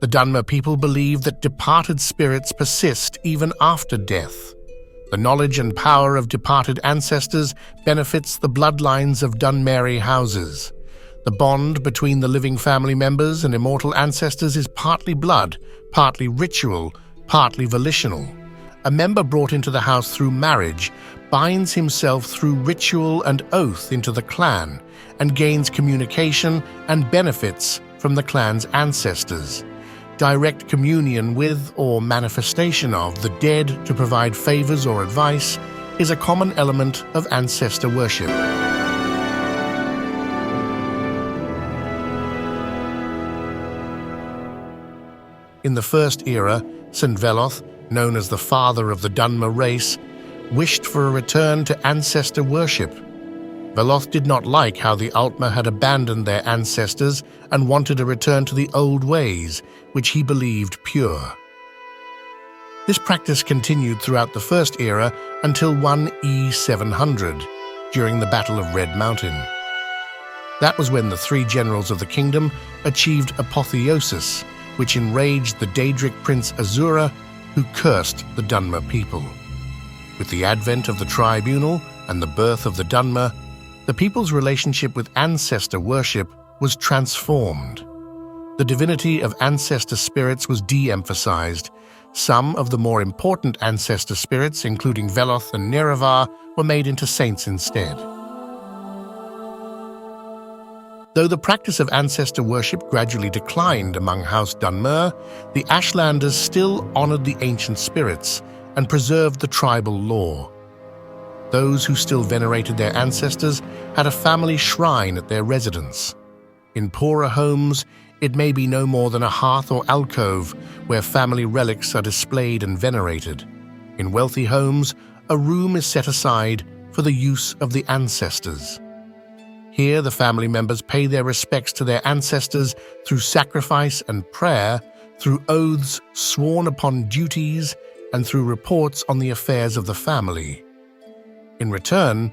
Dunmer people believe that departed spirits persist even after death. The knowledge and power of departed ancestors benefits the bloodlines of Dunmeri houses. The bond between the living family members and immortal ancestors is partly blood, partly ritual, partly volitional. A member brought into the house through marriage binds himself through ritual and oath into the clan and gains communication and benefits from the clan's ancestors. Direct communion with or manifestation of the dead to provide favors or advice is a common element of ancestor worship. In the First Era, St. Veloth, known as the father of the Dunmer race, wished for a return to ancestor worship. Veloth did not like how the Altmer had abandoned their ancestors and wanted a return to the old ways, which he believed pure. This practice continued throughout the First Era until 1 E700, during the Battle of Red Mountain. That was when the three generals of the kingdom achieved apotheosis, which enraged the Daedric prince Azura, who cursed the Dunmer people. With the advent of the tribunal and the birth of the Dunmer, the people's relationship with ancestor worship was transformed. The divinity of ancestor spirits was de-emphasized. Some of the more important ancestor spirits, including Veloth and Nerevar, were made into saints instead. Though the practice of ancestor worship gradually declined among House Dunmer, the Ashlanders still honored the ancient spirits and preserved the tribal lore. Those who still venerated their ancestors had a family shrine at their residence. In poorer homes, it may be no more than a hearth or alcove where family relics are displayed and venerated. In wealthy homes, a room is set aside for the use of the ancestors. Here, the family members pay their respects to their ancestors through sacrifice and prayer, through oaths sworn upon duties, and through reports on the affairs of the family. In return,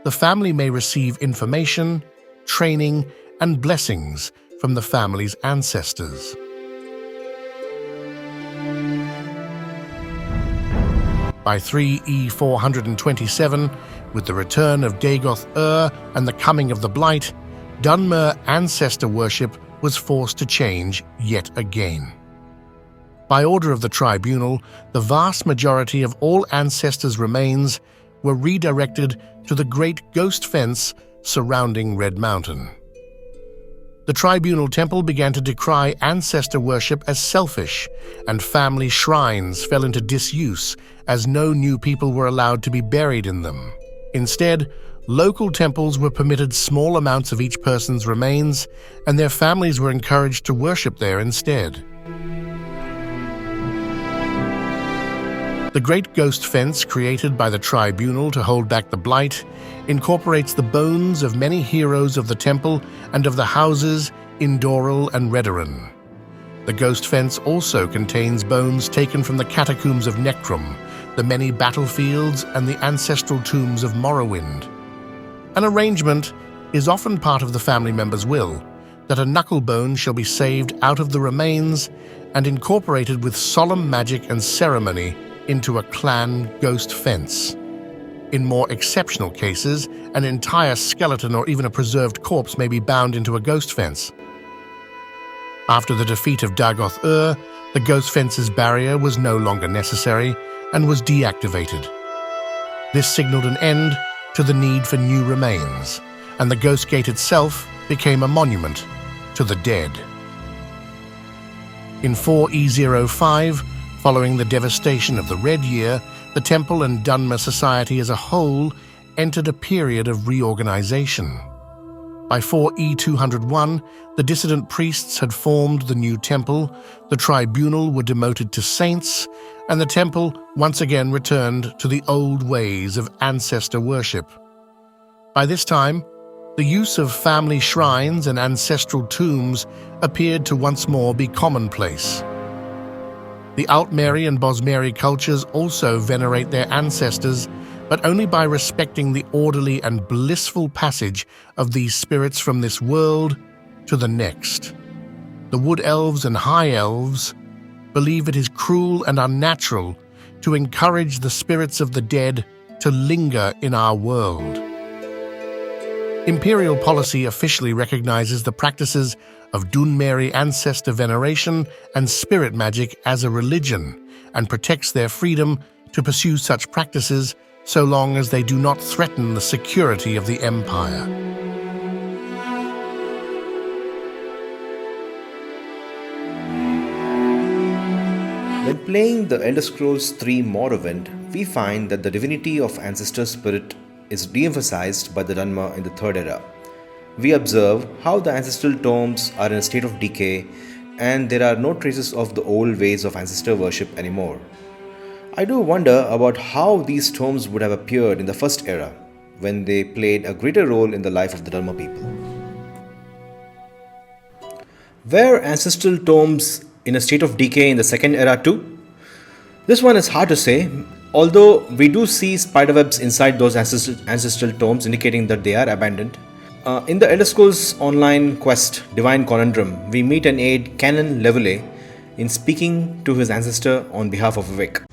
the family may receive information, training, and blessings from the family's ancestors. By 3E427, with the return of Dagoth and the coming of the Blight, Dunmer ancestor worship was forced to change yet again. By order of the tribunal, the vast majority of all ancestors' remains were redirected to the great ghost fence surrounding Red Mountain. The tribunal temple began to decry ancestor worship as selfish, and family shrines fell into disuse as no new people were allowed to be buried in them. Instead, local temples were permitted small amounts of each person's remains, and their families were encouraged to worship there instead. The Great Ghost Fence, created by the tribunal to hold back the Blight, incorporates the bones of many heroes of the temple and of the houses Indoral and Redoran. The Ghost Fence also contains bones taken from the catacombs of Necrom, the many battlefields, and the ancestral tombs of Morrowind. An arrangement is often part of the family member's will, that a knuckle bone shall be saved out of the remains and incorporated with solemn magic and ceremony into a clan ghost fence. In more exceptional cases, an entire skeleton or even a preserved corpse may be bound into a ghost fence. After the defeat of Dagoth the ghost fence's barrier was no longer necessary and was deactivated. This signaled an end to the need for new remains, and the Ghost Gate itself became a monument to the dead. In 4E05, following the devastation of the Red Year, the Temple and Dunmer society as a whole entered a period of reorganization. By 4E201, the dissident priests had formed the new temple, the tribunal were demoted to saints, and the temple once again returned to the old ways of ancestor worship. By this time, the use of family shrines and ancestral tombs appeared to once more be commonplace. The Altmeri and Bosmeri cultures also venerate their ancestors, but only by respecting the orderly and blissful passage of these spirits from this world to the next. The Wood Elves and High Elves believe it is cruel and unnatural to encourage the spirits of the dead to linger in our world. Imperial policy officially recognizes the practices of Dunmer ancestor veneration and spirit magic as a religion and protects their freedom to pursue such practices so long as they do not threaten the security of the Empire. When playing the Elder Scrolls 3 Morrowind, we find that the divinity of Ancestor spirit is de-emphasized by the Dunmer in the Third Era. We observe how the ancestral tomes are in a state of decay and there are no traces of the old ways of ancestor worship anymore. I do wonder about how these tomes would have appeared in the First Era, when they played a greater role in the life of the Dunmer people. Were ancestral tomes in a state of decay in the Second Era too? This one is hard to say, although we do see spiderwebs inside those ancestral tomes indicating that they are abandoned. In the Elder Scrolls Online quest Divine Conundrum, we meet and aid Canon Leveille in speaking to his ancestor on behalf of Vivek.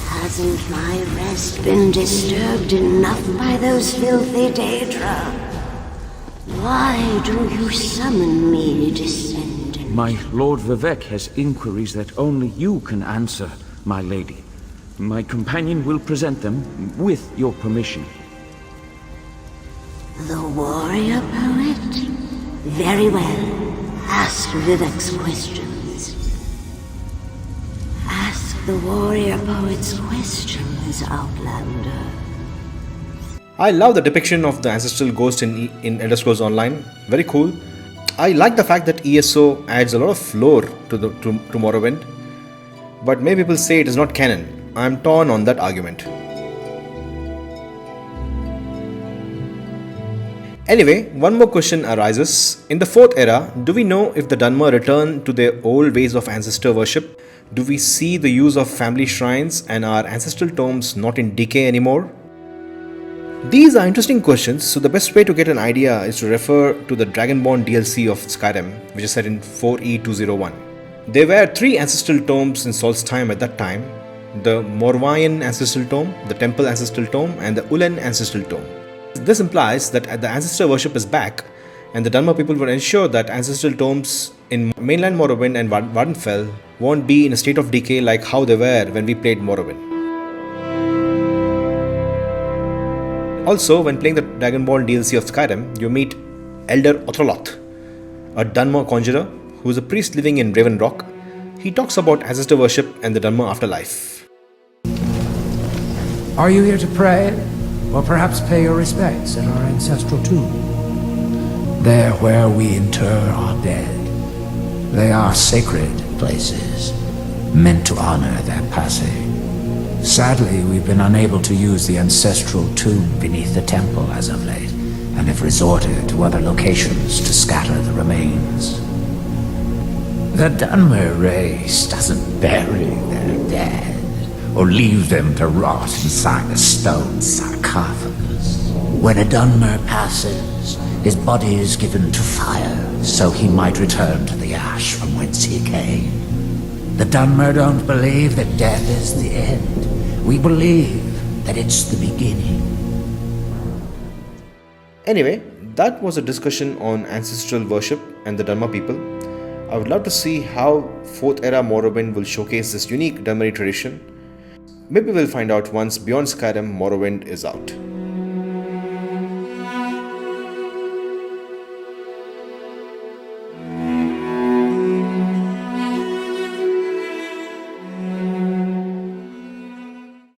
Hasn't my rest been disturbed enough by those filthy Daedra? Why do you summon me, descendant? My Lord Vivek has inquiries that only you can answer, my lady. My companion will present them with your permission. The warrior poet? Very well. Ask Vivek's questions. Ask the warrior poet's questions, Outlander. I love the depiction of the ancestral ghost in Elder Scrolls Online. Very cool. I like the fact that ESO adds a lot of lore to Morrowind, but many people say it is not canon. I am torn on that argument. Anyway, one more question arises. In the Fourth Era, do we know if the Dunmer return to their old ways of ancestor worship? Do we see the use of family shrines and are ancestral tomes not in decay anymore? These are interesting questions, so the best way to get an idea is to refer to the Dragonborn DLC of Skyrim, which is set in 4E201. There were 3 ancestral tomes in Saul's time at that time: the Morrowind Ancestral Tome, the Temple Ancestral Tome, and the Ulen Ancestral Tome. This implies that the ancestor worship is back, and the Dunmer people will ensure that ancestral tomes in mainland Morrowind and Vvardenfell won't be in a state of decay like how they were when we played Morrowind. Also, when playing the Dragonborn DLC of Skyrim, you meet Elder Othreloth, a Dunmer conjurer who is a priest living in Raven Rock. He talks about ancestor worship and the Dunmer afterlife. Are you here to pray? Or perhaps pay your respects at our ancestral tomb? There where we inter our dead. They are sacred places, meant to honor their passing. Sadly, we've been unable to use the ancestral tomb beneath the temple as of late, and have resorted to other locations to scatter the remains. The Dunmer race doesn't bury their dead, or leave them to rot inside a stone sarcophagus. When a Dunmer passes, his body is given to fire, so he might return to the ash from whence he came. The Dunmer don't believe that death is the end. We believe that it's the beginning. Anyway, that was a discussion on ancestral worship and the Dunmer people. I would love to see how 4th Era Morrowind will showcase this unique Dunmer tradition. Maybe we'll find out once Beyond Skyrim Morrowind is out.